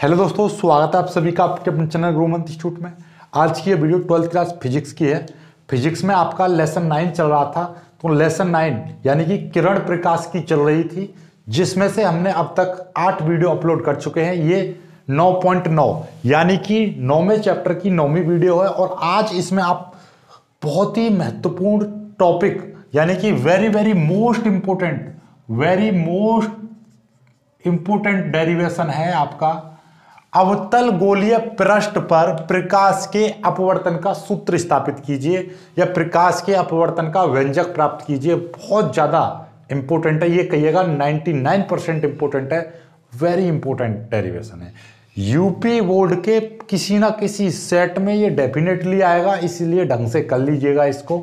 Hello दोस्तों, स्वागत है आप सभी का आपके अपने चैनल ग्रो मंथ इंस्टीट्यूट में। आज की ये वीडियो 12th क्लास फिजिक्स की है। फिजिक्स में आपका लेसन 9 चल रहा था, तो लेसन 9 यानी कि किरण प्रकाश की चल रही थी, जिसमें से हमने अब तक 8 वीडियो अपलोड कर चुके हैं। ये 9.9 यानी कि 9वें चैप्टर की 9वीं वीडियो है। और आज इसमें आप बहुत ही महत्वपूर्ण टॉपिक यानी कि वेरी मोस्ट इंपोर्टेंट डेरिवेशन है आपका अवतल गोलीय पृष्ठ पर प्रकाश के अपवर्तन का सूत्र स्थापित कीजिए या प्रकाश के अपवर्तन का व्यंजक प्राप्त कीजिए। बहुत ज्यादा इंपोर्टेंट है, ये कहिएगा 99% इंपोर्टेंट है, वेरी इंपोर्टेंट डेरिवेशन है। यूपी बोर्ड के किसी ना किसी सेट में ये डेफिनेटली आएगा, इसलिए ढंग से कर लीजिएगा इसको,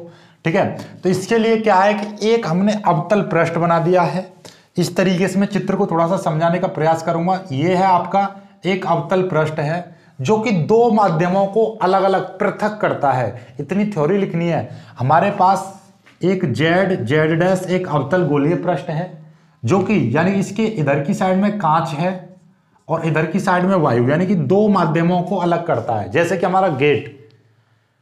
ठीक है। तो इसके लिए क्या है कि एक हमने अवतल पृष्ठ बना दिया है। इस तरीके से मैं चित्र को थोड़ा सा समझाने का प्रयास करूंगा। ये है आपका एक अवतल पृष्ठ है जो कि दो माध्यमों को अलग अलग पृथक करता है। इतनी थ्योरी लिखनी है। हमारे पास एक जेड डैश एक अवतल गोलीय पृष्ठ है जो कि यानी इसके इधर की साइड में कांच है और इधर की साइड में वायु, यानी कि दो माध्यमों को अलग करता है। जैसे कि हमारा गेट,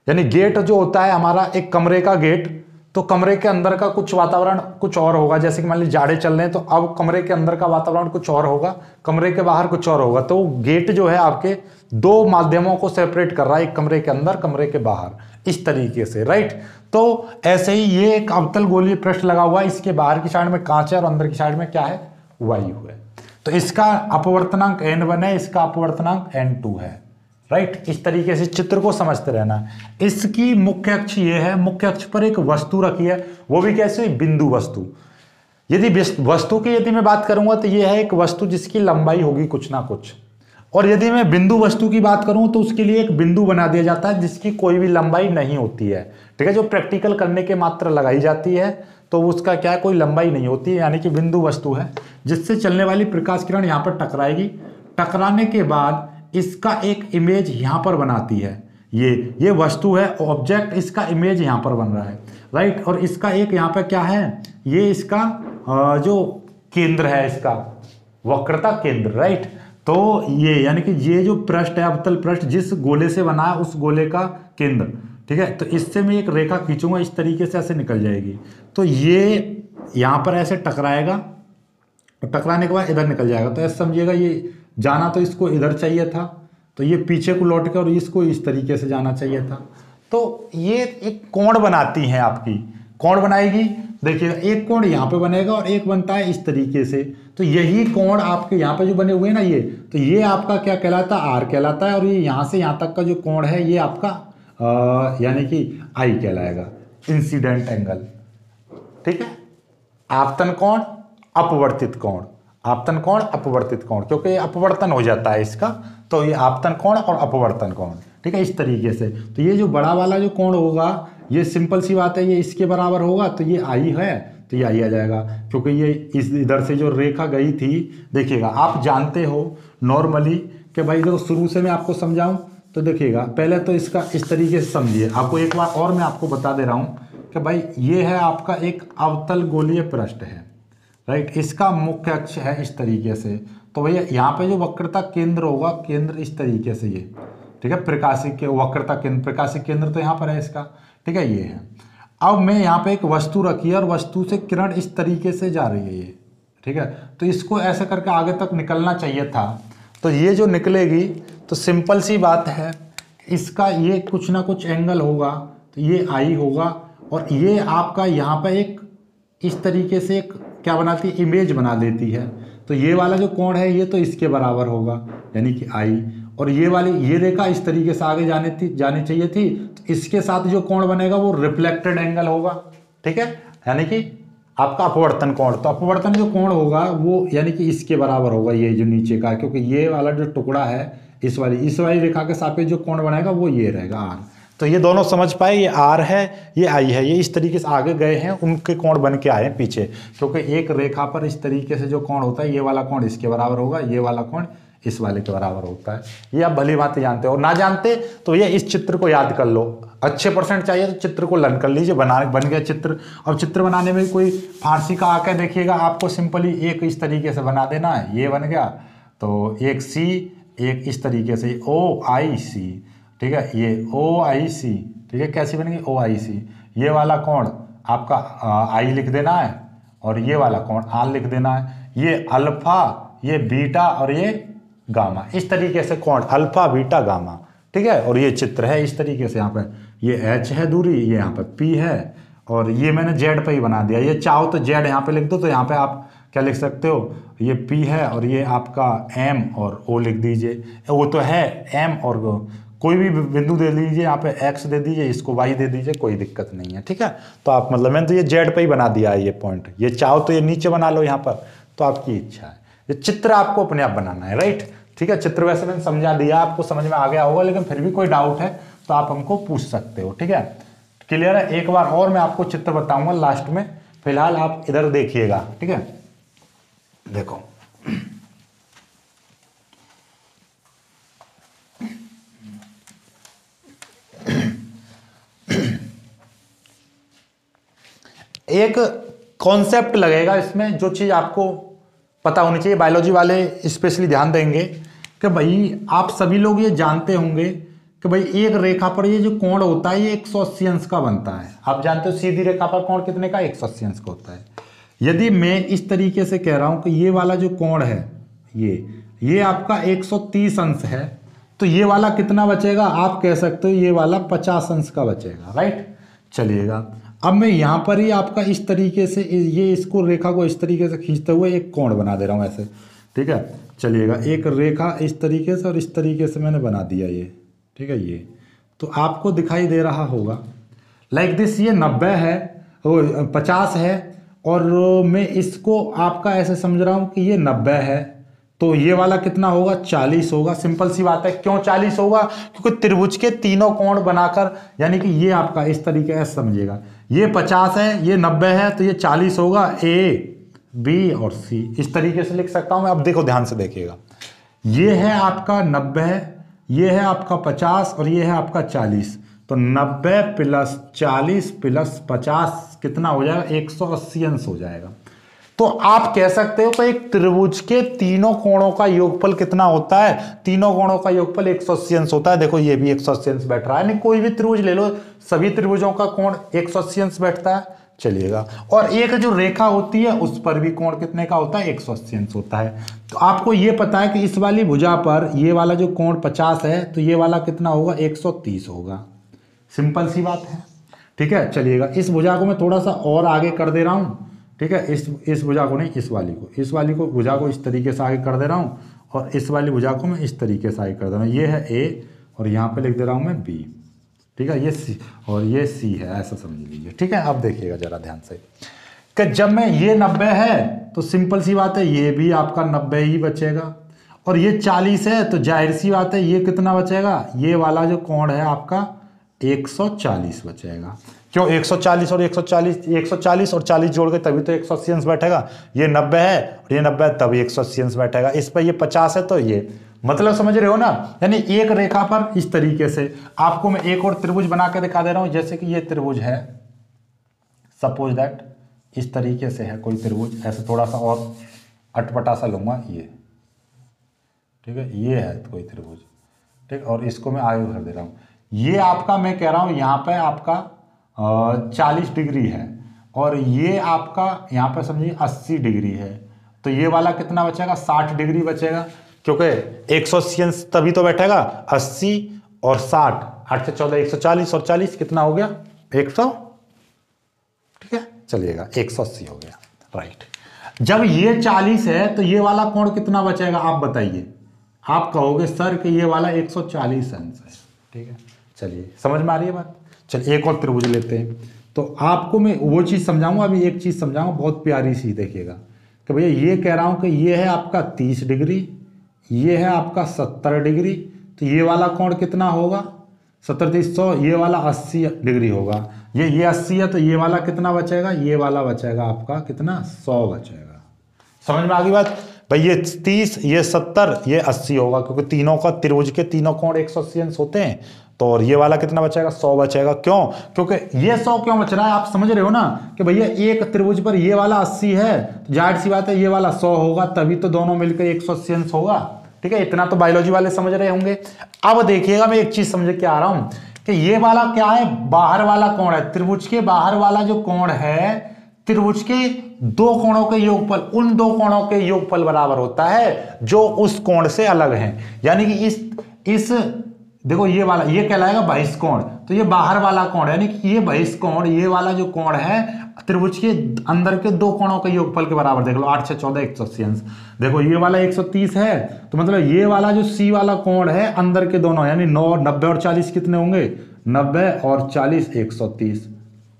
यानी गेट जो होता है हमारा एक कमरे का गेट, तो कमरे के अंदर का कुछ वातावरण कुछ और होगा। जैसे कि मान लीजिए जाड़े चल रहे हैं तो अब कमरे के अंदर का वातावरण कुछ और होगा, कमरे के बाहर कुछ और होगा। तो गेट जो है आपके दो माध्यमों को सेपरेट कर रहा है, एक कमरे के अंदर कमरे के बाहर, इस तरीके से, राइट। तो ऐसे ही ये एक अवतल गोलीय पृष्ठ लगा हुआ है, इसके बाहर की साइड में कांच है और अंदर की साइड में क्या है, वायु है। तो इसका अपवर्तनांक n1 है, इसका अपवर्तनांक n2 है, राइट। इस तरीके से चित्र को समझते रहना। इसकी मुख्य अक्ष ये है, मुख्य अक्ष पर एक वस्तु रखी है, वो भी कैसे, बिंदु वस्तु। यदि वस्तु की यदि मैं बात करूंगा तो ये है एक वस्तु जिसकी लंबाई होगी कुछ ना कुछ। और यदि मैं बिंदु वस्तु की बात करूं तो उसके लिए एक बिंदु बना दिया जाता है जिसकी कोई भी लंबाई नहीं होती है, ठीक है। जो प्रैक्टिकल करने के मात्र लगाई जाती है तो उसका क्या है, कोई लंबाई नहीं होती है, यानी कि बिंदु वस्तु है जिससे चलने वाली प्रकाश किरण यहां पर टकराएगी। टकराने के बाद इसका एक इमेज यहां पर बनाती है। ये वस्तु है, ऑब्जेक्ट, इसका इमेज यहां पर बन रहा है, राइट। और इसका एक यहां पर क्या है, ये इसका जो केंद्र है, इसका वक्रता केंद्र, राइट। तो ये यानी कि ये जो पृष्ठ है, अवतल पृष्ठ जिस गोले से बना है उस गोले का केंद्र, ठीक है। तो इससे मैं एक रेखा खींचूंगा, इस तरीके से ऐसे निकल जाएगी। तो ये यहां पर ऐसे टकराएगा, टकराने के बाद इधर निकल जाएगा। तो ऐसे समझिएगा, ये जाना तो इसको इधर चाहिए था, तो ये पीछे को लौट के और इसको इस तरीके से जाना चाहिए था। तो ये एक कोण बनाती हैं आपकी, कोण बनाएगी। देखिएगा, एक कोण यहाँ पे बनेगा और एक बनता है इस तरीके से। तो यही कोण आपके यहाँ पे जो बने हुए हैं ना, ये तो ये आपका क्या कहलाता है, आर कहलाता है। और ये यहाँ से यहाँ तक का जो कोण है ये आपका यानी कि आई कहलाएगा, इंसिडेंट एंगल, ठीक है। आपतन कोण, अपवर्तित कोण, आपतन कोण, अपवर्तित कोण, क्योंकि अपवर्तन हो जाता है इसका, तो ये आपतन कोण और अपवर्तन कोण, ठीक है, इस तरीके से। तो ये जो बड़ा वाला जो कोण होगा, ये सिंपल सी बात है, ये इसके बराबर होगा, तो ये आई है, तो ये आई आ जाएगा, क्योंकि ये इस इधर से जो रेखा गई थी। देखिएगा, आप जानते हो नॉर्मली कि भाई देखो, शुरू से मैं आपको समझाऊं तो देखिएगा, पहले तो इसका इस तरीके से समझिए। आपको एक बार और मैं आपको बता दे रहा हूं कि भाई ये है आपका एक अवतल गोलीय पृष्ठ है, राइट। इसका मुख्य अक्ष है इस तरीके से। तो भैया यहाँ पे जो वक्रता केंद्र होगा, केंद्र इस तरीके से, ये ठीक है, प्रकाशिक के वक्रता केंद्र, प्रकाशिक केंद्र तो यहाँ पर है इसका, ठीक है, ये है। अब मैं यहाँ पे एक वस्तु रखी है और वस्तु से किरण इस तरीके से जा रही है, ये ठीक है। तो इसको ऐसे करके आगे तक निकलना चाहिए था। तो ये जो निकलेगी, तो सिंपल सी बात है, इसका ये कुछ ना कुछ एंगल होगा, तो ये आई होगा। और ये आपका यहाँ पे एक इस तरीके से एक क्या बनाती है, इमेज बना देती है। तो ये वाला जो कोण है ये तो इसके बराबर होगा, यानी कि आई। और ये वाली ये रेखा इस तरीके से आगे जानी चाहिए थी, तो इसके साथ जो कोण बनेगा वो रिफ्लेक्टेड एंगल होगा, ठीक है, यानी कि आपका अपवर्तन कोण। तो अपवर्तन जो कोण होगा वो यानी कि इसके बराबर होगा, ये जो नीचे का, क्योंकि ये वाला जो टुकड़ा है इस वाली रेखा के सापेक्ष जो कोण बनेगा वो ये रहेगा, आर। तो ये दोनों समझ पाए, ये आर है, ये आई है, ये इस तरीके से आगे गए हैं, उनके कोण बन के आए हैं पीछे। क्योंकि एक रेखा पर इस तरीके से जो कोण होता है, ये वाला कोण इसके बराबर होगा, ये वाला कोण इस वाले के बराबर होता है। ये आप भली बात जानते हो, और ना जानते तो ये इस चित्र को याद कर लो। अच्छे परसेंट चाहिए तो चित्र को लर्न कर लीजिए, बन गया चित्र। अब चित्र बनाने में कोई फारसी का आकर देखिएगा, आपको सिंपली एक इस तरीके से बना देना है, ये बन गया। तो एक सी एक इस तरीके से OIC, ठीक है, ये OIC, ठीक है, कैसी बनेगी OIC, ये वाला कोण आपका आई लिख देना है और ये वाला कोण आर लिख देना है, ये अल्फा, ये बीटा और ये गामा, इस तरीके से कोण अल्फा बीटा गामा, ठीक है। और ये चित्र है इस तरीके से, यहाँ पे ये H है दूरी, ये यहाँ पे P है और ये मैंने Z पे ही बना दिया। ये चाहो तो Z यहाँ पे लिख दो, तो यहाँ पे आप क्या लिख सकते हो, ये P है और ये आपका M और O लिख दीजिए। वो तो है M और कोई भी बिंदु दे दीजिए, यहाँ पे X दे दीजिए, इसको Y दे दीजिए, कोई दिक्कत नहीं है, ठीक है। तो आप मतलब मैंने तो ये Z पे ही बना दिया है ये पॉइंट, ये चाहो तो ये नीचे बना लो यहाँ पर, तो आपकी इच्छा है। ये चित्र आपको अपने आप बनाना है, राइट, ठीक है। चित्र वैसे मैंने समझा दिया, आपको समझ में आ गया होगा, लेकिन फिर भी कोई डाउट है तो आप हमको पूछ सकते हो, ठीक है। क्लियर है। एक बार और मैं आपको चित्र बताऊंगा लास्ट में, फिलहाल आप इधर देखिएगा, ठीक है। देखो एक कॉन्सेप्ट लगेगा इसमें, जो चीज आपको पता होनी चाहिए, बायोलॉजी वाले स्पेशली ध्यान देंगे कि भाई आप सभी लोग ये जानते होंगे कि भाई एक रेखा पर ये जो कोण होता है ये 180 अंश का बनता है। आप जानते हो सीधी रेखा पर कोण कितने का, 180 अंश का होता है। यदि मैं इस तरीके से कह रहा हूं कि ये वाला जो कोण है ये आपका 130 अंश है, तो ये वाला कितना बचेगा, आप कह सकते हो ये वाला 50 अंश का बचेगा, राइट। चलिएगा, अब मैं यहाँ पर ही आपका इस तरीके से ये इसको रेखा को इस तरीके से खींचते हुए एक कोण बना दे रहा हूँ ऐसे, ठीक है। चलिएगा, एक रेखा इस तरीके से और इस तरीके से मैंने बना दिया ये, ठीक है। ये तो आपको दिखाई दे रहा होगा लाइक दिस, ये 90 है, 50 है, और मैं इसको आपका ऐसे समझ रहा हूँ कि ये 90 है, तो ये वाला कितना होगा, 40 होगा। सिंपल सी बात है। क्यों 40 होगा, क्योंकि त्रिभुज के तीनों कोण बनाकर, यानी कि ये आपका इस तरीके से समझिएगा, ये 50 है, ये 90 है, तो ये 40 होगा। A, B और C इस तरीके से लिख सकता हूं मैं। अब देखो ध्यान से देखिएगा, ये है आपका 90, ये है आपका 50 और ये है आपका 40, तो 90 प्लस 40 प्लस 50 कितना हो जाएगा, 180 अंश हो जाएगा। तो आप कह सकते हो कि एक त्रिभुज के तीनों कोणों का योगफल कितना होता है, तीनों कोणों का योगफल 180 अंश होता है। देखो ये भी 180 अंश बैठ रहा है, नहीं कोई भी त्रिभुज ले लो, सभी त्रिभुजों का कोण 180 अंश बैठता है। चलिएगा, और एक जो रेखा होती है उस पर भी कोण कितने का होता है, 180 अंश होता है। तो आपको ये पता है कि इस वाली भुजा पर ये वाला जो कोण 50 है, तो ये वाला कितना होगा, 130 होगा। सिंपल सी बात है, ठीक है। चलिएगा, इस भुजा को मैं थोड़ा सा और आगे कर दे रहा हूँ, ठीक है। इस भुजा को नहीं, इस वाली को भुजा को इस तरीके से आगे कर दे रहा हूँ, और इस वाली भुजा को मैं इस तरीके से आगे कर दे रहा हूँ। ये है A और यहाँ पे लिख दे रहा हूँ मैं B, ठीक है। ये C और ये C है, ऐसा समझ लीजिए, ठीक है। अब देखिएगा जरा ध्यान से कि जब मैं ये 90 है तो सिंपल सी बात है ये भी आपका 90 ही बचेगा, और ये 40 है तो जाहिर सी बात है ये कितना बचेगा, ये वाला जो कोण है आपका 140 बचेगा। क्यों 140 और 140 और 40 जोड़ के तभी तो 180 अंश बैठेगा। ये 90 है और ये 90 है तभी 180 अंश बैठेगा। इस पर ये 50 है तो ये, मतलब समझ रहे हो ना। यानी एक रेखा पर इस तरीके से आपको मैं एक और त्रिभुज बना के दिखा दे रहा हूं। जैसे कि ये त्रिभुज है, सपोज दैट इस तरीके से है कोई त्रिभुज, ऐसे थोड़ा सा और अटपटा सा लूंगा ये, ठीक है। ये है कोई त्रिभुज, ठीक, और इसको मैं आगे कर दे रहा हूँ। ये आपका मैं कह रहा हूँ यहाँ पे आपका 40 डिग्री है, और ये आपका यहाँ पे समझिए 80 डिग्री है, तो ये वाला कितना बचेगा, 60 डिग्री बचेगा। क्योंकि 180 अंश तभी तो बैठेगा, 80 और 60, 8 से 14 140 और 40 कितना हो गया, 100, ठीक है। चलिएगा 180 हो गया, राइट। जब ये 40 है तो ये वाला कोण कितना बचेगा, आप बताइए। आप कहोगे सर कि ये वाला 140 अंश है, ठीक है। चलिए समझ में आ रही है बात। चलिए एक और त्रिभुज लेते हैं, तो आपको मैं वो चीज़ समझाऊंगा। अभी एक चीज़ समझाऊंगा बहुत प्यारी सी, देखिएगा कि भैया ये कह रहा हूं कि ये है आपका 30 डिग्री, ये है आपका 70 डिग्री, तो ये वाला कोण कितना होगा, 70 30 100, ये वाला 80 डिग्री होगा। ये 80 है तो ये वाला कितना बचेगा, ये वाला बचेगा आपका कितना, 100 बचेगा। समझ में आ गई बात भाई। ये 30, ये 70, ये 80 होगा, क्योंकि तीनों का त्रिभुज के तीनों कोण 180 अंश होते हैं। तो और ये वाला कितना बचेगा, 100 बचेगा। क्यों, क्योंकि ये 100 क्यों बच रहा है, आप समझ रहे हो ना कि भैया एक त्रिभुज पर ये वाला 80 है, तो जाहिर सी बात है ये वाला 100 होगा, तभी तो दोनों मिलकर 180 अंश होगा। ठीक है, इतना तो बायोलॉजी वाले समझ रहे होंगे। अब देखिएगा मैं एक चीज समझ के आ रहा हूं कि ये वाला क्या है, बाहर वाला कोण है, त्रिभुज के बाहर वाला जो कोण है, त्रिभुज के दो कोणों के योगफल, उन दो कोणों के योगफल बराबर होता है जो उस कोण से अलग हैं। यानी कि इस देखो ये वाला, ये कहलाएगा बहिष्कोण, तो ये बाहर वाला कोण है, यानी कि ये बहिष्कोण, ये वाला जो कोण है त्रिभुज के अंदर के दो कोणों के योगफल के बराबर। देख लो 8 6 14 180 अंश। देखो ये वाला 130 है, तो मतलब ये वाला जो सी वाला कोण है अंदर के दोनों, यानी 9 90 और 40 कितने होंगे, 90 और 40 130।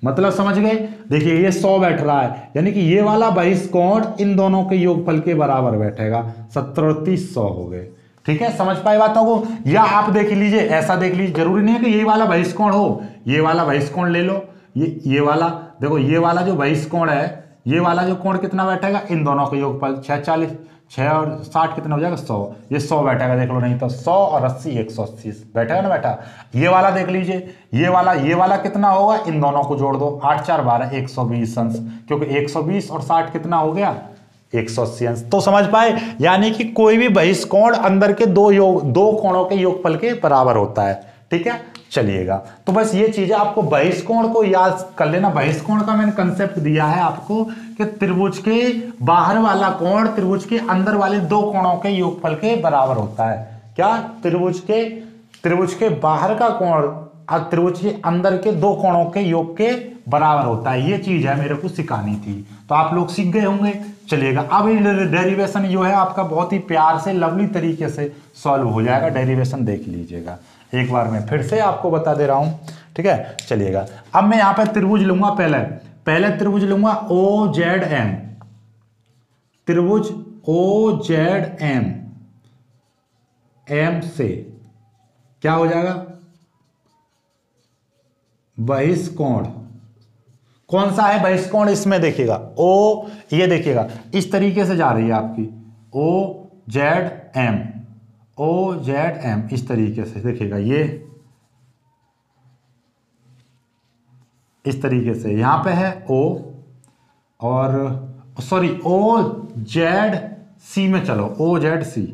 मतलब समझ गए। देखिए ये 100 बैठ रहा है, यानी कि ये वाला बहिष्कोण इन दोनों के योगफल के बराबर बैठेगा। 70 और 30 100 हो गए। ठीक है, समझ पाए बातों को। या आप देख लीजिए, ऐसा देख लीजिए, जरूरी नहीं है कि ये वाला बहिष्कोण हो, ये वाला बहिष्कोण ले लो, ये वाला देखो, ये वाला जो बहिष्कोण है, ये वाला जो कोण कितना बैठेगा, इन दोनों के योगफल 6 40 6 और 60 कितना हो जाएगा 100, ये 100 बैठेगा। देख लो, नहीं तो 100 और 80 180 बैठेगा ना बेटा। ये वाला देख लीजिए, ये वाला कितना होगा, इन दोनों को जोड़ दो, 8 4 12 120 अंश, क्योंकि 120 और 60 कितना हो गया 180 अंश। तो समझ पाए, यानी कि कोई भी बहिष्कोण अंदर के दो कोणों के योगफल के बराबर होता है। ठीक है, चलिएगा। तो बस ये चीजें आपको बहिष्कोण को याद कर लेना। बहिष्कोण का मैंने कंसेप्ट दिया है आपको कि त्रिभुज के बाहर वाला कोण त्रिभुज के अंदर वाले दो कोणों के योगफल के बराबर होता है। क्या, त्रिभुज के बाहर का कोण त्रिभुज के अंदर के दो कोणों के योग के बराबर होता है। ये चीज है मेरे को सिखानी थी, तो आप लोग सीख गए होंगे। चलिएगा, अब ये डेरिवेशन जो है आपका बहुत ही प्यार से लवली तरीके से सॉल्व हो जाएगा। डेरिवेशन देख लीजिएगा एक बार, मैं फिर से आपको बता दे रहा हूं। ठीक है, चलिएगा। अब मैं यहां पे त्रिभुज लूंगा, पहले त्रिभुज लूंगा OZM, त्रिभुज OZM, M से क्या हो जाएगा, बहिष्कोण। कौन सा है बहिष्कोण, इसमें देखिएगा ओ, ये देखिएगा इस तरीके से जा रही है आपकी OZM, इस तरीके से देखिएगा, ये इस तरीके से यहां पे है O, और सॉरी OZC में चलो, OZC,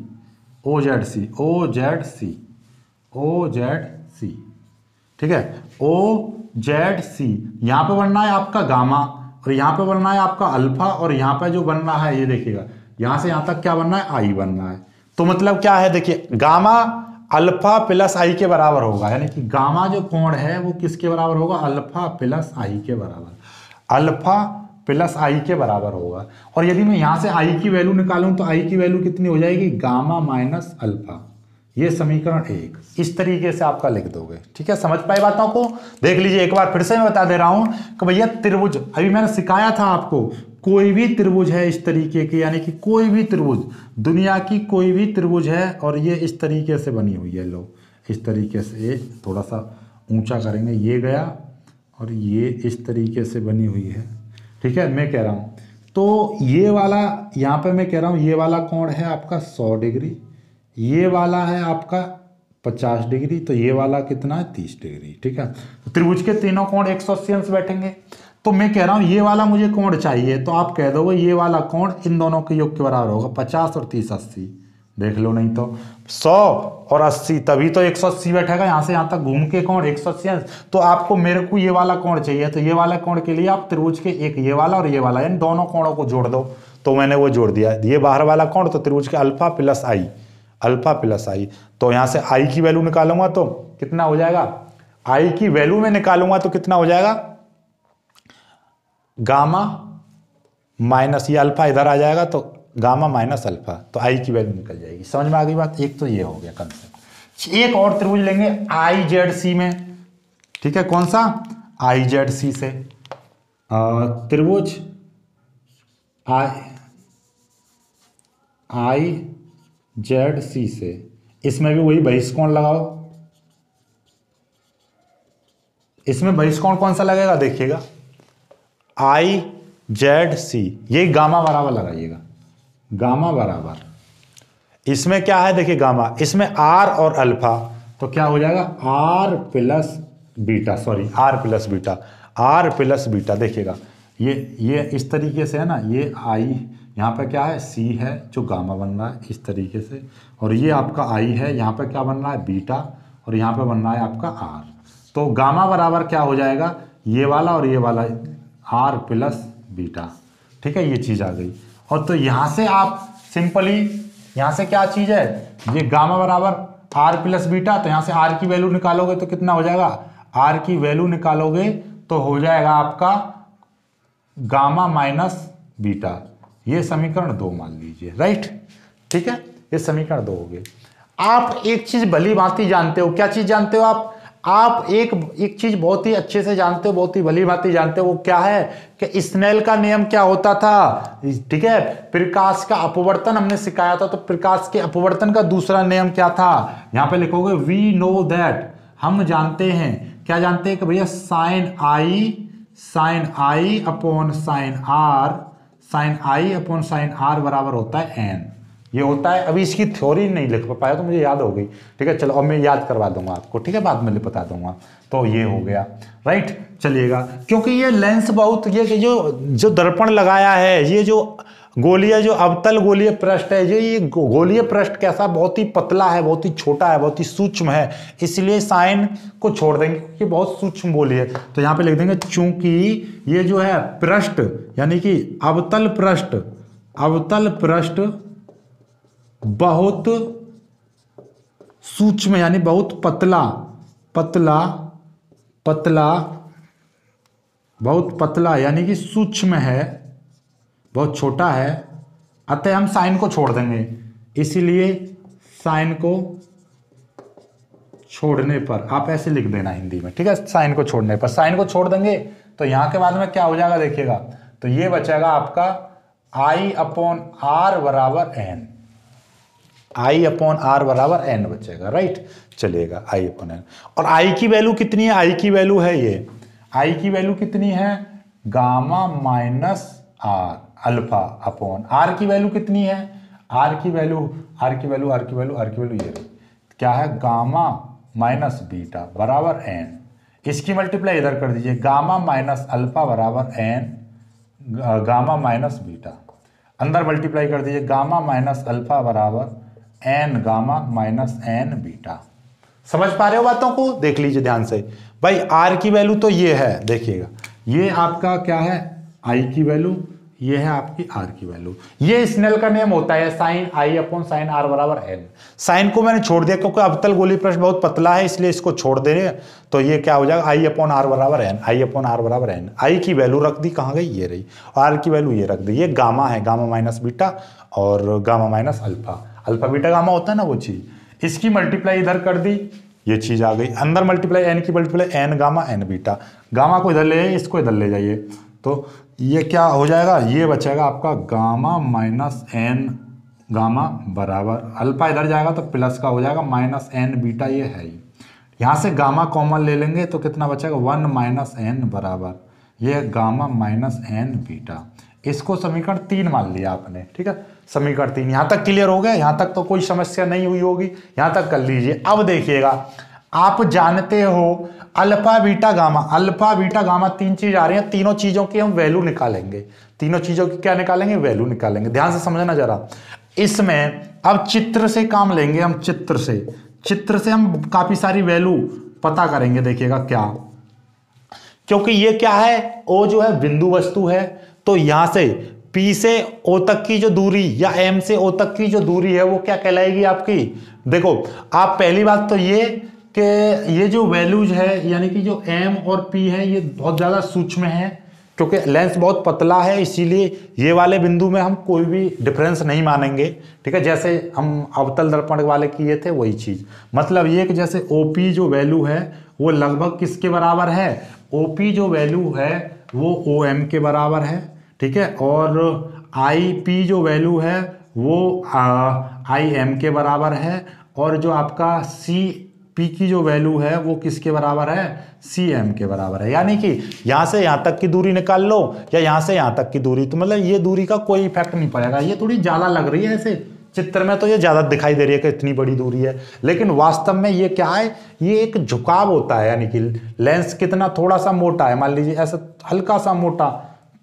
ठीक है, OZC। यहां पे बनना है आपका गामा, और यहां पे बनना है आपका अल्फा, और यहां पे जो बनना है ये देखिएगा, यहां से यहां तक क्या बनना है, आई बनना है। तो मतलब क्या है, देखिए गामा अल्फा प्लस आई के बराबर होगा, यानी कि गामा जो कोण है वो किसके बराबर होगा, अल्फा प्लस आई के बराबर, अल्फा प्लस आई के बराबर होगा। और यदि मैं यहां से आई की वैल्यू निकालूं तो आई की वैल्यू कितनी हो जाएगी, गामा माइनस अल्फा। ये समीकरण 1 इस तरीके से आपका लिख दोगे। ठीक है, समझ पाए बातों को। देख लीजिए एक बार फिर से मैं बता दे रहा हूं कि भैया त्रिभुज, अभी मैंने सिखाया था आपको, कोई भी त्रिभुज है इस तरीके की, यानी कि कोई भी त्रिभुज, दुनिया की कोई भी त्रिभुज है, और ये इस तरीके से बनी हुई है, लो इस तरीके से, ये थोड़ा सा ऊंचा करेंगे, ये गया और ये इस तरीके से बनी हुई है। ठीक है, मैं कह रहा हूँ तो ये वाला, यहाँ पे मैं कह रहा हूँ ये वाला कोण है आपका 100 डिग्री, ये वाला है आपका 50 डिग्री, तो ये वाला कितना है 30 डिग्री। ठीक है, तो त्रिभुज के तीनों कोण 180 अंश बैठेंगे। तो मैं कह रहा हूं ये वाला मुझे कोण चाहिए, तो आप कह दोगे ये वाला कोण इन दोनों के योग के बराबर होगा, 50 और 30 80। देख लो, नहीं तो 100 और 80, तभी तो 180 बैठेगा। यहां से यहां तक घूम के कोण 180 अंश। तो आपको, मेरे को ये वाला कोण चाहिए, तो ये वाला कोण के लिए आप त्रिभुज के एक ये वाला और ये वाला, इन दोनों कोणों को जोड़ दो। तो मैंने वो जोड़ दिया, ये बाहर वाला कोण, तो त्रिभुज के अल्फा प्लस आई, तो यहां से आई की वैल्यू निकालूंगा तो कितना हो जाएगा, आई की वैल्यू में निकालूंगा तो कितना हो जाएगा, गामा माइनस, ये अल्फा इधर आ जाएगा तो गामा माइनस अल्फा, तो आई की वैल्यू निकल जाएगी। समझ में आ गई बात। एक तो ये हो गया कंसेप्ट। एक और त्रिभुज लेंगे IZC में। ठीक है, कौन सा, IZC से त्रिभुज IZC से, इसमें भी वही बहिष्कोण लगाओ। इसमें बहिष्कोण कौन सा लगेगा, देखिएगा IZC, ये गामा बराबर लगाइएगा, गामा बराबर, इसमें क्या है देखिए गामा, इसमें R और अल्फा, तो क्या हो जाएगा R प्लस बीटा। देखिएगा ये इस तरीके से है ना, ये आई, यहाँ पे क्या है C है जो गामा बन रहा है इस तरीके से, और ये आपका I है, यहाँ पे क्या बन रहा है बीटा, और यहाँ पे बन रहा है आपका R। तो गामा बराबर क्या हो जाएगा, ये वाला और ये वाला R प्लस बीटा। ठीक है, ये चीज़ आ गई। और तो यहाँ से आप सिंपली, यहाँ से क्या चीज़ है, ये गामा बराबर R प्लस बीटा, तो यहाँ से R की वैल्यू निकालोगे तो कितना हो जाएगा, R की वैल्यू निकालोगे तो हो जाएगा आपका गामा माइनस बीटा। ये समीकरण 2 मान लीजिए, राइट। ठीक है, ये समीकरण 2 हो गए। आप एक चीज भली भांति जानते हो, क्या चीज जानते हो आप एक चीज बहुत ही अच्छे से जानते हो, बहुत ही भली भांति जानते हो, वो क्या है कि स्नेल का नियम क्या होता था। ठीक है, प्रकाश का अपवर्तन हमने सिखाया था, तो प्रकाश के अपवर्तन का दूसरा नियम क्या था, यहां पे लिखोगे वी नो दैट, हम जानते हैं, क्या जानते हैं कि भैया sine i upon sine i upon sine r बराबर होता है एन। ये होता है, अभी इसकी थ्योरी नहीं लिख पाया तो मुझे याद हो गई। ठीक है, चलो अब मैं याद करवा दूंगा आपको, ठीक है, बाद में बता दूंगा। तो ये हो गया, राइट। चलिएगा, क्योंकि ये लेंस बहुत, ये जो दर्पण लगाया है, ये जो गोलीय, जो अवतल गोलीय पृष्ठ है, ये गोलीय पृष्ठ कैसा, बहुत ही पतला है, बहुत ही छोटा है, बहुत ही सूक्ष्म है, इसलिए साइन को छोड़ देंगे क्योंकि बहुत सूक्ष्म गोली है। तो यहाँ पे लिख देंगे चूंकि ये जो है पृष्ठ, यानी कि अवतल पृष्ठ बहुत सूक्ष्म, यानी बहुत पतला, बहुत पतला यानी कि सूक्ष्म है, बहुत छोटा है, अतः हम साइन को छोड़ देंगे। इसीलिए साइन को छोड़ने पर, आप ऐसे लिख देना हिंदी में, ठीक है, साइन को छोड़ने पर, साइन को छोड़ देंगे तो यहां के बाद में क्या हो जाएगा देखिएगा, तो ये बचेगा आपका आई अपॉन आर बराबर एन, आई अपॉन आर बराबर एन बचेगा, राइट। चलिएगा आई अपॉन एन, और आई की वैल्यू कितनी है, आई की वैल्यू है ये, आई की वैल्यू कितनी है, gamma minus r alpha upon r की वैल्यू कितनी है, आर की वैल्यू ये रही, क्या है, गामा माइनस बीटा बराबर एन। इसकी मल्टीप्लाई इधर कर दीजिए, गामा माइनस अल्फा बराबर एन गामा माइनस बीटा, अंदर मल्टीप्लाई कर दीजिए, गामा माइनस अल्फा बराबर n gamma minus n beta. समझ पा रहे हो बातों को, देख लीजिए ध्यान से भाई। आर की वैल्यू तो ये है, देखिएगा, ये आपका क्या है आई की वैल्यू, ये है आपकी आर की वैल्यू। ये स्नेल का नियम होता है sine i upon sine r बराबर एन। साइन को मैंने छोड़ दिया क्योंकि अवतल गोलीय पृष्ठ बहुत पतला है, इसलिए इसको छोड़ दे रहे, तो ये क्या हो जाएगा, आई अपॉन आर बराबर एन, आई अपॉन आर बराबर एन। आई की वैल्यू रख दी, कहाँ गई, ये रही, आर की वैल्यू ये रख दी। ये गामा है, गामा माइनस बीटा और gamma minus alpha, alpha beta gamma होता है ना वो चीज। इसकी मल्टीप्लाई इधर कर दी, ये चीज आ गई, अंदर मल्टीप्लाई एन की multiply n gamma n beta, gamma को इधर ले जाइए, इसको इधर ले जाइए, तो ये क्या हो जाएगा, ये बचेगा आपका गामा माइनस एन गामा बराबर, अल्फा इधर जाएगा तो प्लस का हो जाएगा माइनस एन बीटा, ये है ही। यहाँ से गामा कॉमन ले लेंगे तो कितना बचेगा, 1 माइनस एन बराबर ये गामा माइनस एन बीटा। इसको समीकरण 3 मान लिया आपने, ठीक है, समीकरण 3। यहाँ तक क्लियर हो गया, यहाँ तक तो कोई समस्या नहीं हुई होगी, यहाँ तक कर लीजिए। अब देखिएगा, आप जानते हो अल्फा बीटा गामा 3 चीज आ रही हैं, तीनों चीजों की हम वैल्यू निकालेंगे, तीनों चीजों की क्या निकालेंगे, वैल्यू निकालेंगे। ध्यान से समझना जरा, इसमें अब चित्र से काम लेंगे हम, चित्र से हम काफी सारी वैल्यू पता करेंगे। देखिएगा क्या, क्योंकि ये क्या है, ओ जो है बिंदु वस्तु है, तो यहां से P से O तक की जो दूरी या M से O तक की जो दूरी है वो क्या कहलाएगी आपकी। देखो आप पहली बात तो ये कि ये जो वैल्यूज है, यानी कि जो M और P है, ये बहुत ज़्यादा सूक्ष्म है, क्योंकि लेंस बहुत पतला है, इसीलिए ये वाले बिंदु में हम कोई भी डिफरेंस नहीं मानेंगे, ठीक है। जैसे हम अवतल दर्पण वाले किए थे वही चीज़, मतलब ये कि जैसे OP जो वैल्यू है वो लगभग किसके बराबर है, OP जो वैल्यू है वो OM के बराबर है, ठीक है, और IP जो वैल्यू है वो IM के बराबर है, और जो आपका CP की जो वैल्यू है वो किसके बराबर है, CM के बराबर है। यानी कि यहाँ से यहाँ तक की दूरी निकाल लो या यहाँ से यहाँ तक की दूरी, तो मतलब ये दूरी का कोई इफेक्ट नहीं पड़ेगा। ये थोड़ी ज़्यादा लग रही है ऐसे चित्र में, तो ये ज़्यादा दिखाई दे रही है कि इतनी बड़ी दूरी है, लेकिन वास्तव में ये क्या है, ये एक झुकाव होता है, यानी कि लेंस कितना थोड़ा सा मोटा है, मान लीजिए ऐसा हल्का सा मोटा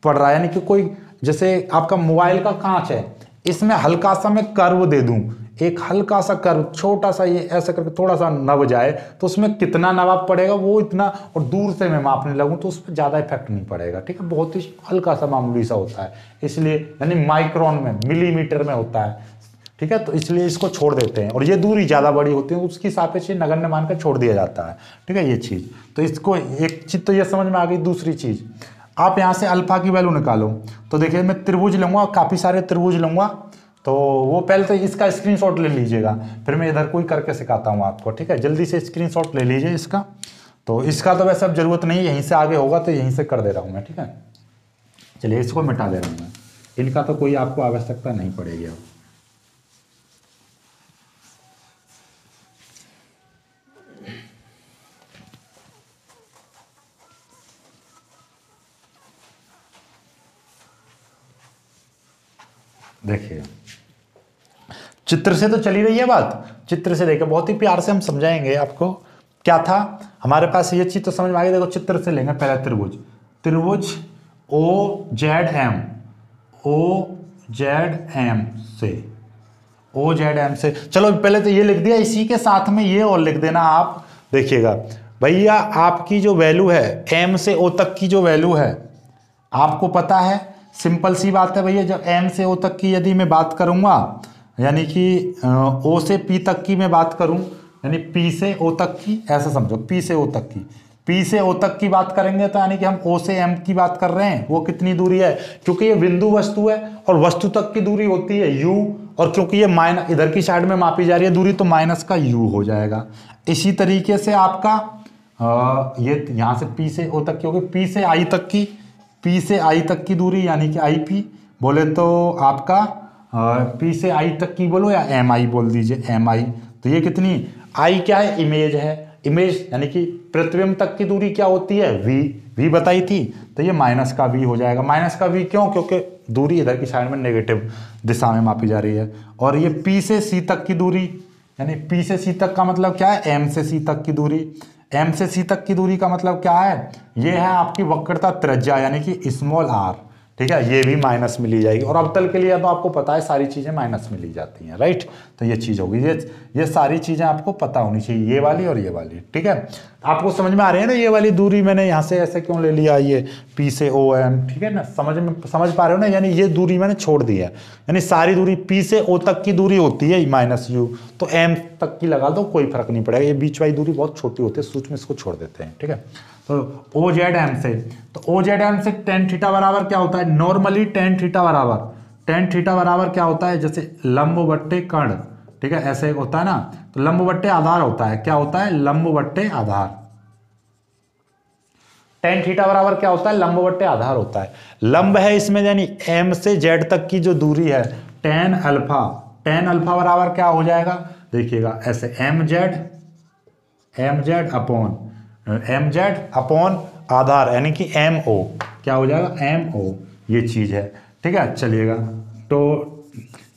पड़ रहा है, यानी कि कोई जैसे आपका मोबाइल का कांच है, इसमें हल्का सा मैं कर्व दे दूं, एक हल्का सा कर्व, छोटा सा, ये ऐसा करके थोड़ा सा नब जाए, तो उसमें कितना नवाब पड़ेगा वो इतना, और दूर से मैं मापने लगूं तो उस पर ज़्यादा इफेक्ट नहीं पड़ेगा। ठीक है, बहुत ही हल्का सा मामूली सा होता है, इसलिए यानी माइक्रोन में, मिलीमीटर में होता है। ठीक है, तो इसलिए इसको छोड़ देते हैं, और ये दूरी ज़्यादा बड़ी होती है उसकी सापेक्ष नगण्य मानकर छोड़ दिया जाता है। ठीक है, ये चीज़, तो इसको एक चीज़ तो ये समझ में आ गई। दूसरी चीज़, आप यहाँ से अल्फा की वैल्यू निकालो, तो देखिए मैं त्रिभुज लूँगा, काफ़ी सारे त्रिभुज लूँगा, तो वो पहले तो इसका स्क्रीनशॉट ले लीजिएगा, फिर मैं इधर कोई करके सिखाता हूँ आपको। ठीक है, जल्दी से स्क्रीनशॉट ले लीजिए इसका। तो इसका तो वैसे अब जरूरत नहीं है, यहीं से आगे होगा तो यहीं से कर दे रहा हूँ मैं। ठीक है, चलिए इसको मिटा दे रहा हूँ मैं, इनका तो कोई आपको आवश्यकता नहीं पड़ेगी अब। देखिए चित्र से तो चली रही है बात, चित्र से देखिए बहुत ही प्यार से हम समझाएंगे आपको। क्या था हमारे पास, ये चीज तो समझ में आ गई। देखो चित्र से लेंगे पहले त्रिभुज, त्रिभुज O Z M, O Z M से, ओ जेड एम से, चलो पहले तो ये लिख दिया, इसी के साथ में ये और लिख देना आप। देखिएगा भैया, आपकी जो वैल्यू है एम से ओ तक की जो वैल्यू है, आपको पता है, सिंपल सी बात है भैया, जब एम से ओ तक की यदि मैं बात करूंगा, यानी कि ओ से पी तक की मैं बात करूं, यानी पी से ओ तक की, ऐसा समझो, पी से ओ तक की, पी से ओ तक की बात करेंगे तो यानी कि हम ओ से एम की बात कर रहे हैं। वो कितनी दूरी है, क्योंकि ये बिंदु वस्तु है और वस्तु तक की दूरी होती है यू, और क्योंकि ये माइनस इधर की साइड में मापी जा रही है दूरी, तो माइनस का यू हो जाएगा। इसी तरीके से आपका ये यहाँ से पी से ओ तक की होगी, पी से आई तक की, पी से आई तक की दूरी यानी कि आई पी बोले तो आपका पी से आई तक की बोलो या एम आई बोल दीजिए, एम आई। तो ये कितनी, आई क्या है, इमेज है, इमेज यानी कि प्रतिबिंब तक की दूरी क्या होती है, वी, वी बताई थी, तो ये माइनस का वी हो जाएगा। माइनस का वी क्यों, क्योंकि दूरी इधर की साइड में नेगेटिव दिशा में मापी जा रही है। और ये पी से सी तक की दूरी, यानी पी से सी तक का मतलब क्या है, एम से सी तक की दूरी, एम से सी तक की दूरी का मतलब क्या है, ये है आपकी वक्रता त्रिज्या यानी कि स्मॉल आर। ठीक है, ये भी माइनस में ली जाएगी, और अवतल के लिए तो आपको पता है सारी चीजें माइनस में ली जाती हैं, राइट। तो ये चीज होगी, ये सारी चीजें आपको पता होनी चाहिए, ये वाली और ये वाली। ठीक है, आपको समझ में आ रही है ना, ये वाली दूरी मैंने यहाँ से ऐसे क्यों ले लिया, ये पी से ओ एम, ठीक है ना, समझ पा रहे हो ना, यानी ये दूरी मैंने छोड़ दी है, यानी सारी दूरी पी से ओ तक की दूरी होती है माइनस यू, तो एम तक की लगा दो, कोई फर्क नहीं पड़ेगा, ये बीच वाली दूरी बहुत छोटी होती है, सूक्ष्म, इसको छोड़ देते हैं। ठीक है, तो ओ जेड एम से, तो ओ जेड एम से टेन थीटा बराबर क्या होता है, नॉर्मली टेन थीटा बराबर, टेन थीटा बराबर क्या होता है, जैसे लंब बट्टे कर्ण, ठीक है, ऐसे होता है ना, तो लंब बट्टे आधार होता है, क्या होता है, लंब बट्टे आधार। टेन थीटा बराबर क्या होता है, लंब बट्टे आधार होता है। लंब है इसमें, यानी एम से जेड तक की जो दूरी है, टेन अल्फा, टेन अल्फा बराबर क्या हो जाएगा, देखिएगा ऐसे M Z upon M Z upon Aadhaar यानी कि एम ओ, क्या हो जाएगा, एम ओ, ये चीज है। ठीक है, चलिएगा, तो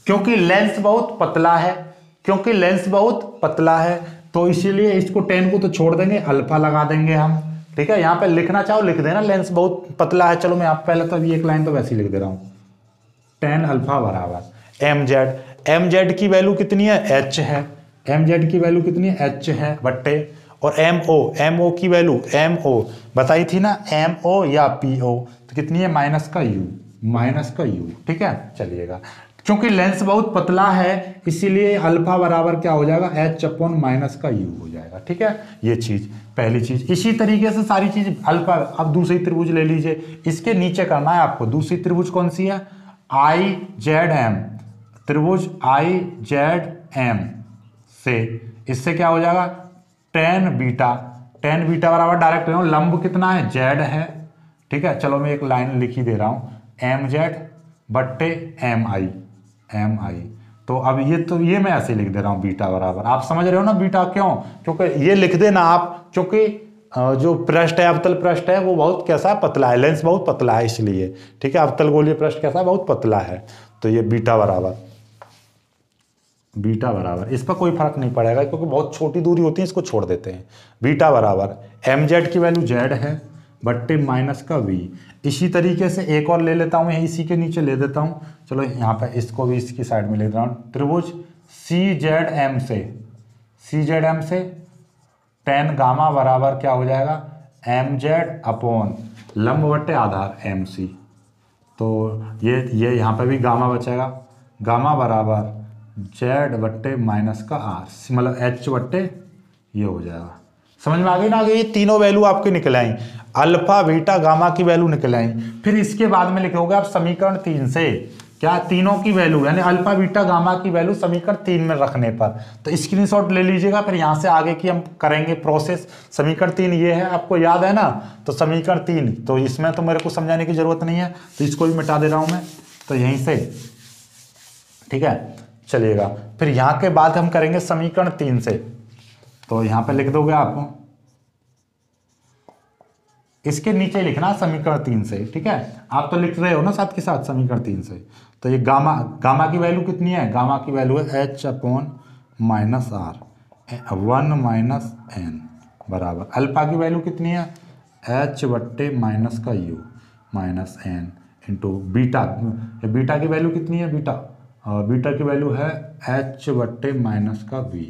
क्योंकि लेंस बहुत पतला है, क्योंकि लेंस बहुत पतला है, तो इसीलिए इसको 10 को तो छोड़ देंगे, अल्फा लगा देंगे हम। ठीक है, यहाँ पे लिखना चाहो लिख देना, लेंस बहुत पतला है, चलो मैं आप पहले तो अभी एक लाइन तो वैसे ही लिख दे रहा हूँ, 10 अल्फा बराबर एम जेड, एम जेड की वैल्यू कितनी है, एच है, एम जेड की वैल्यू कितनी है, एच है बट्टे, और एम ओ की वैल्यू, एम ओ बताई थी ना, एम ओ या पी ओ, तो कितनी है, माइनस का यू, माइनस का यू। ठीक है, चलिएगा, क्योंकि लेंस बहुत पतला है इसीलिए अल्फा बराबर क्या हो जाएगा, एच अपॉन माइनस का यू हो जाएगा। ठीक है, ये चीज पहली चीज। इसी तरीके से सारी चीज अल्फा, अब दूसरी त्रिभुज ले लीजिए, इसके नीचे करना है आपको। दूसरी त्रिभुज कौन सी है, आई जेड एम, त्रिभुज आई जेड एम से, इससे क्या हो जाएगा, टेन बीटा, टेन बीटा बराबर डायरेक्ट लंब कितना है, जेड है। ठीक है, चलो मैं एक लाइन लिख ही दे रहा हूं, एम जेड बट्टे एम आई, एम आई। तो अब ये तो ये मैं ऐसे लिख दे रहा हूं, बीटा बराबर, आप समझ रहे हो ना बीटा क्यों, क्योंकि ये लिख देना आप, क्योंकि जो पृष्ठ है, अवतल पृष्ठ है, वो बहुत कैसा है, पतला है, लेंस बहुत पतला है इसलिए। ठीक है, अवतल गोलीय पृष्ठ कैसा है, बहुत पतला है, तो ये बीटा बराबर, बीटा बराबर, इस पर कोई फर्क नहीं पड़ेगा क्योंकि बहुत छोटी दूरी होती है, इसको छोड़ देते हैं। बीटा बराबर एम जेड की वैल्यू जेड है, बट्टे माइनस का वी। इसी तरीके से एक और ले लेता हूँ, इसी के नीचे ले देता हूँ। चलो यहाँ पे इसको भी इसकी साइड में ले देता हूँ। त्रिभुज CZM से tan गामा बराबर क्या हो जाएगा, MZ अपॉन लंब बट्टे आधार MC। तो ये यहाँ पे भी गामा बचेगा, गामा बराबर Z बट्टे माइनस का R, मतलब H बट्टे ये हो जाएगा। समझ में आ गई ना? ये तीनों वैल्यू आपके निकल आई, अल्फा बीटा गामा की वैल्यू निकल आई। फिर इसके बाद में लिखोगे आप समीकरण 3 से क्या, तीनों की वैल्यू यानी अल्फा बीटा गामा की वैल्यू समीकरण 3 में रखने पर। तो स्क्रीनशॉट ले लीजिएगा, फिर यहाँ से आगे की हम करेंगे प्रोसेस। समीकरण 3 ये है, आपको याद है ना? तो समीकरण 3, तो इसमें तो मेरे को समझाने की जरूरत नहीं है, तो इसको भी मिटा दे रहा हूँ मैं, तो यहीं से ठीक है चलिएगा। फिर यहाँ के बाद हम करेंगे समीकरण 3 से, तो यहाँ पे लिख दोगे आप, इसके नीचे लिखना समीकरण 3 से, ठीक है? आप तो लिख रहे हो ना साथ के साथ समीकरण 3 से। तो ये गामा की वैल्यू कितनी है, गामा की वैल्यू है H upon minus R 1 minus N बराबर अल्फा की वैल्यू कितनी है, H बट्टे माइनस का U minus N into beta. Beta की वैल्यू कितनी है, बीटा की वैल्यू है H बट्टे माइनस का V,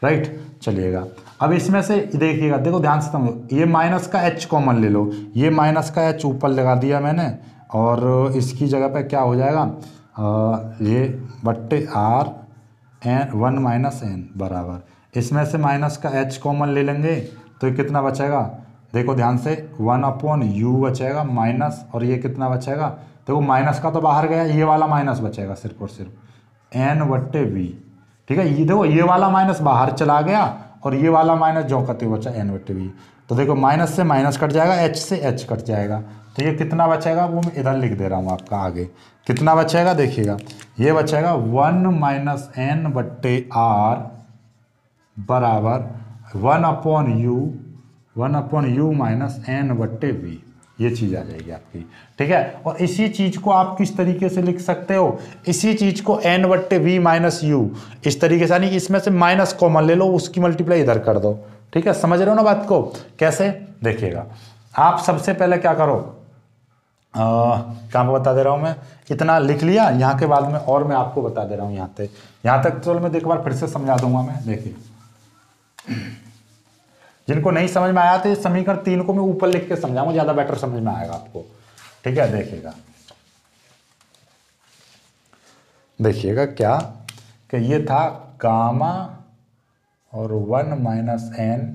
राइट। चलिएगा अब इसमें से देखिएगा, देखो ध्यान से समझो, ये माइनस का H कॉमन ले लो, ये माइनस का H ऊपर लगा दिया मैंने, और इसकी जगह पे क्या हो जाएगा, ये बट्टे R N 1 माइनस N बराबर, इसमें से माइनस का H कॉमन ले लेंगे तो ये कितना बचेगा, देखो ध्यान से 1 अपॉन U बचेगा माइनस, और ये कितना बचेगा, देखो माइनस का तो बाहर गया, ये वाला माइनस बचेगा सिर्फ और सिर्फ N बट्टे V, ठीक है। ये देखो ये वाला माइनस बाहर चला गया और ये वाला माइनस जो कते बचा N बट्टे V। तो देखो माइनस से माइनस कट जाएगा, H से H कट जाएगा, तो ये कितना बचेगा वो मैं इधर लिख दे रहा हूँ आपका, आगे कितना बचेगा देखिएगा, ये बचेगा 1 माइनस N बट्टे R बराबर 1 अपॉन U माइनस N बट्टे V। ये चीज़ आ जाएगी आपकी, ठीक है। और इसी चीज़ को आप किस तरीके से लिख सकते हो, इसी चीज़ को N बट्टे V माइनस U इस तरीके से, यानी इसमें से माइनस कॉमन ले लो, उसकी मल्टीप्लाई इधर कर दो, ठीक है। समझ रहे हो ना बात को, कैसे देखिएगा। आप सबसे पहले क्या करो, कहाँ बता दे रहा हूँ मैं, इतना लिख लिया, यहाँ के बाद में और मैं आपको बता दे रहा हूँ यहाँ तक चलो मैं एक बार फिर से समझा दूंगा मैं। देखिए जिनको नहीं समझ में आया तो समीकरण 3 को मैं ऊपर लिख के समझाऊंगा, ज्यादा बेटर समझ में आएगा आपको, ठीक है। देखिएगा क्या कि ये था गामा और 1 माइनस N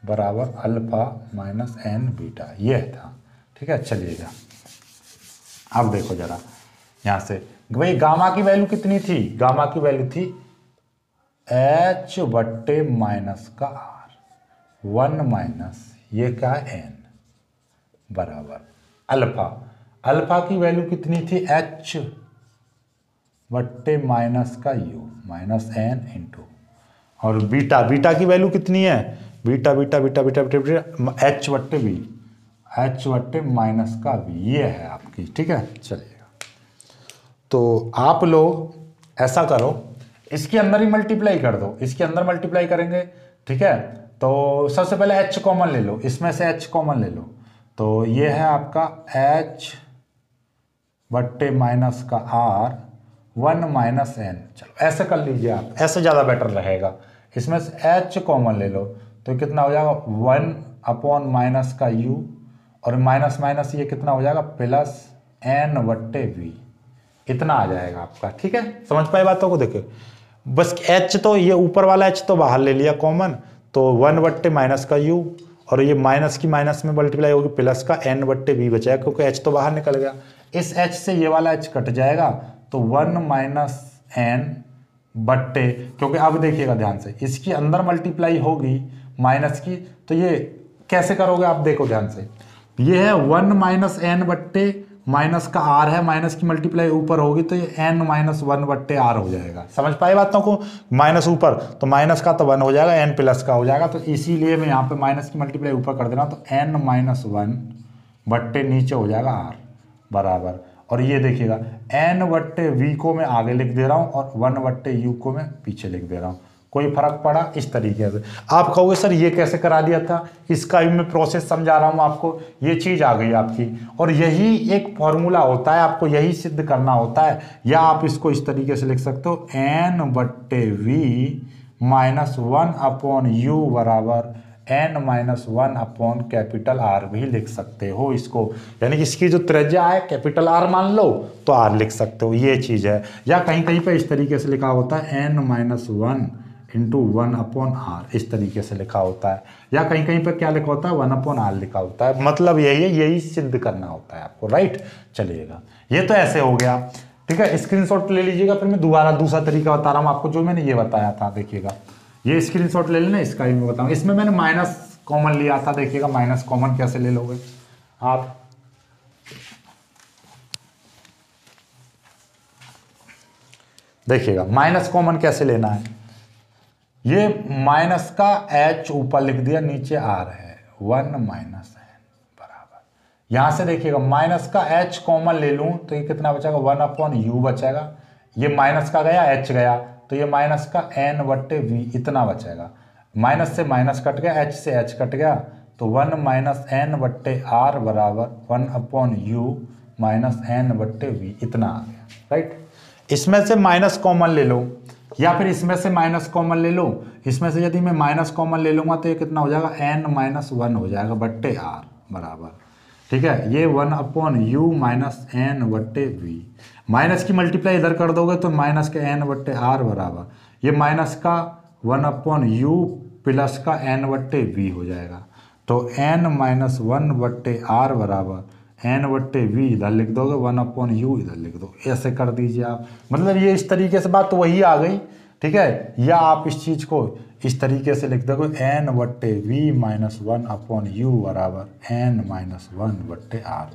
बराबर अल्फा माइनस N बीटा, ये था, ठीक है। चलिएगा अब देखो जरा यहां से, भाई गामा की वैल्यू कितनी थी, गामा की वैल्यू थी H बट्टे माइनस का R 1 माइनस ये क्या है N बराबर अल्फा की वैल्यू कितनी थी H बट्टे माइनस का U माइनस N इंटू, और बीटा की वैल्यू कितनी है, बीटा H बट्टे V, H बट्टे माइनस का V, ये है आपकी, ठीक है। चलिएगा तो आप लोग ऐसा करो, इसके अंदर ही मल्टीप्लाई कर दो, इसके अंदर मल्टीप्लाई करेंगे, ठीक है। तो सबसे पहले H कॉमन ले लो, इसमें से H कॉमन ले लो, तो ये है आपका H बट्टे माइनस का R 1 माइनस N। चलो ऐसे कर लीजिए आप, ऐसे ज़्यादा बेटर रहेगा। इसमें से H कॉमन ले लो तो कितना हो जाएगा 1 अपॉन माइनस का U, और माइनस माइनस ये कितना हो जाएगा प्लस N बट्टे V, इतना आ जाएगा आपका, ठीक है। समझ पाए बातों को, देखो बस H तो ये ऊपर वाला H तो बाहर ले लिया कॉमन, तो 1 बट्टे माइनस का U, और ये माइनस की माइनस में मल्टीप्लाई होगी प्लस का N बट्टे V बचाएगा, क्योंकि H तो बाहर निकल गया, इस H से ये वाला H कट जाएगा, तो 1 माइनस N बट्टे, क्योंकि अब देखिएगा ध्यान से, इसकी अंदर मल्टीप्लाई होगी माइनस की, तो ये कैसे करोगे आप देखो ध्यान से, ये है 1 माइनस N बट्टे माइनस का R है, माइनस की मल्टीप्लाई ऊपर होगी तो ये N माइनस 1 बट्टे R हो जाएगा। समझ पाए बातों को, माइनस ऊपर तो माइनस का तो 1 हो जाएगा, N प्लस का हो जाएगा, तो इसीलिए मैं यहाँ पे माइनस की मल्टीप्लाई ऊपर कर दे रहा हूँ, तो N माइनस 1 बट्टे नीचे हो जाएगा R बराबर, और ये देखिएगा N बट्टे V को मैं आगे लिख दे रहा हूँ और 1 बट्टे U को मैं पीछे लिख दे रहा हूँ, कोई फर्क पड़ा? इस तरीके से आप कहोगे सर ये कैसे करा दिया था, इसका भी मैं प्रोसेस समझा रहा हूँ आपको, ये चीज़ आ गई आपकी। और यही एक फॉर्मूला होता है, आपको यही सिद्ध करना होता है। या आप इसको इस तरीके से लिख सकते हो n/v -1 अपॉन u बराबर n-1/R भी लिख सकते हो इसको। यानी कि इसकी जो त्रिज्या है कैपिटल R मान लो तो R लिख सकते हो, ये चीज़ है। या कहीं कहीं पे इस तरीके से लिखा होता है n-1 × 1/R, इस तरीके से लिखा होता है। या कहीं कहीं पे क्या लिखा होता है 1/R लिखा होता है। मतलब यही है, यही सिद्ध करना होता है आपको, राइट। चलिएगा, ये तो ऐसे हो गया, ठीक है। स्क्रीनशॉट ले लीजिएगा, फिर मैं दोबारा दूसरा तरीका बता रहा हूँ आपको, जो मैंने ये बताया था। देखिएगा, ये स्क्रीनशॉट ले लेना, इसका ही मैं बताऊँ। इसमें मैंने माइनस कॉमन लिया था। देखिएगा माइनस कॉमन कैसे ले लोगे आप। देखिएगा माइनस कॉमन कैसे लेना है। ये माइनस का h ऊपर लिख दिया, नीचे R है, 1 - n बराबर। यहां से देखिएगा माइनस का h कॉमन ले लूं तो ये कितना बचेगा, 1/u बचेगा। ये माइनस का गया, h गया, तो ये माइनस का n/v इतना बचेगा। माइनस से माइनस कट गया, h से h कट गया, तो 1 - n/R बराबर 1/u -n/v इतना आ गया, राइट। इसमें से माइनस कॉमन ले लो, या फिर इसमें से माइनस कॉमन ले लो। इसमें से यदि मैं माइनस कॉमन ले लूँगा तो ये कितना हो जाएगा, n-1 हो जाएगा बट्टे R बराबर, ठीक है। ये 1/u -n/v। माइनस की मल्टीप्लाई इधर कर दोगे तो माइनस के n/R बराबर, ये माइनस का 1/u प्लस का n/v हो जाएगा। तो n-1/R बराबर n/v इधर लिख दोगे, 1/u इधर लिख दो, ऐसे कर दीजिए आप। मतलब ये इस तरीके से बात तो वही आ गई, ठीक है। या आप इस चीज़ को इस तरीके से लिख दोगे, n/v -1/u बराबर n-1/R।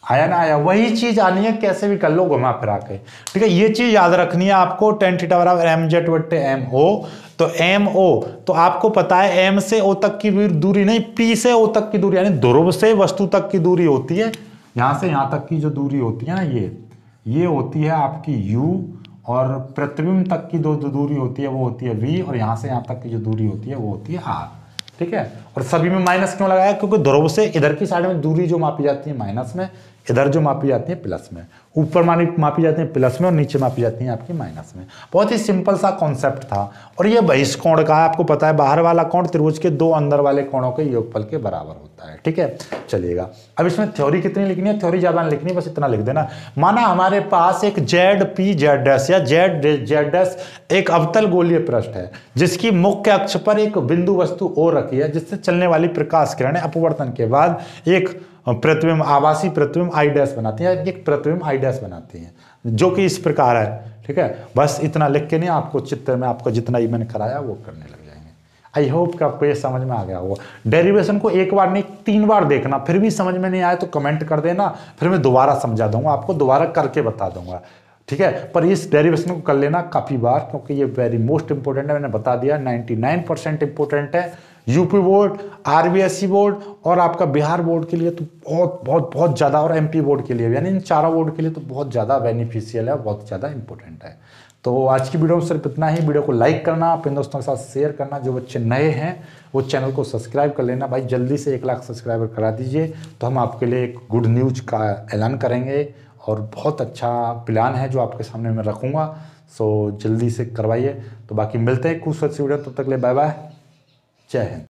आया ना, आया। वही चीज़ आनी है, कैसे भी कर लो घुमा फिरा के, ठीक है। ये चीज़ याद रखनी है आपको, tan थीटा बराबर mz/mo। तो mo तो आपको पता है m से o तक की दूरी नहीं, p से o तक की दूरी, यानी ध्रुव से वस्तु तक की दूरी होती है। यहाँ से यहाँ तक की जो दूरी होती है ना, ये होती है आपकी u, और प्रतिबिंब तक की जो दूरी होती है वो होती है v, और यहाँ से यहाँ तक की जो दूरी होती है वो होती है r, ठीक है। और सभी में माइनस क्यों लगाया, क्योंकि ध्रुव से इधर की साइड में दूरी जो मापी जाती है माइनस में, इधर जो मापी जाती है प्लस में। ऊपर मापी जाती है प्लस में और नीचे मापी जाती है आपकी माइनस में। बहुत ही सिंपल सा कॉन्सेप्ट था। और ये बहिष्कोण का है, आपको पता है बाहर वाला कोण त्रिभुज के दो अंदर वाले कोणों के योगफल के बराबर होता है, ठीक है। चलिएगा, अब इसमें थ्योरी कितनी लिखनी है, थ्योरी ज्यादा नहीं लिखनी, बस इतना लिख देना। माना हमारे पास एक ZP Z' या Z' एक अवतल गोलीय पृष्ठ है, जिसकी मुख्य अक्ष पर एक बिंदु वस्तु O रखी है, जिससे चलने वाली प्रकाश किरणें अपवर्तन के बाद एक प्रतिबिंब, आभासी प्रतिबिंब I' बनाती है, एक प्रतिबिंब I' बनाती है, जो कि इस प्रकार है, ठीक है। बस इतना लिख के नहीं, आपको चित्र में आपको जितना ही मैंने कराया वो करने लग जाएंगे। आई होप कि आपको ये समझ में आ गया होगा। डेरिवेशन को एक बार नहीं 3 बार देखना, फिर भी समझ में नहीं आए तो कमेंट कर देना, फिर मैं दोबारा समझा दूंगा आपको, दोबारा करके बता दूंगा, ठीक है। पर इस डेरिवेशन को कर लेना काफ़ी बार, क्योंकि ये वेरी मोस्ट इंपॉर्टेंट है। मैंने बता दिया 99% इंपॉर्टेंट है। यूपी बोर्ड, आरबीएसई बोर्ड और आपका बिहार बोर्ड के लिए तो बहुत बहुत बहुत ज़्यादा, और एमपी बोर्ड के लिए, यानी इन चारों बोर्ड के लिए तो बहुत ज़्यादा बेनिफिशियल है, बहुत ज़्यादा इंपॉर्टेंट है। तो आज की वीडियो में सिर्फ इतना ही। वीडियो को लाइक करना, अपने दोस्तों के साथ शेयर करना, जो बच्चे नए हैं वो चैनल को सब्सक्राइब कर लेना भाई, जल्दी से 1 लाख सब्सक्राइबर करा दीजिए, तो हम आपके लिए एक गुड न्यूज का ऐलान करेंगे, और बहुत अच्छा प्लान है जो आपके सामने मैं रखूँगा। सो जल्दी से करवाइए। तो बाकी मिलते हैं खूबसूरत सी वीडियो, तब तक ले बाय बाय, जय हिंद।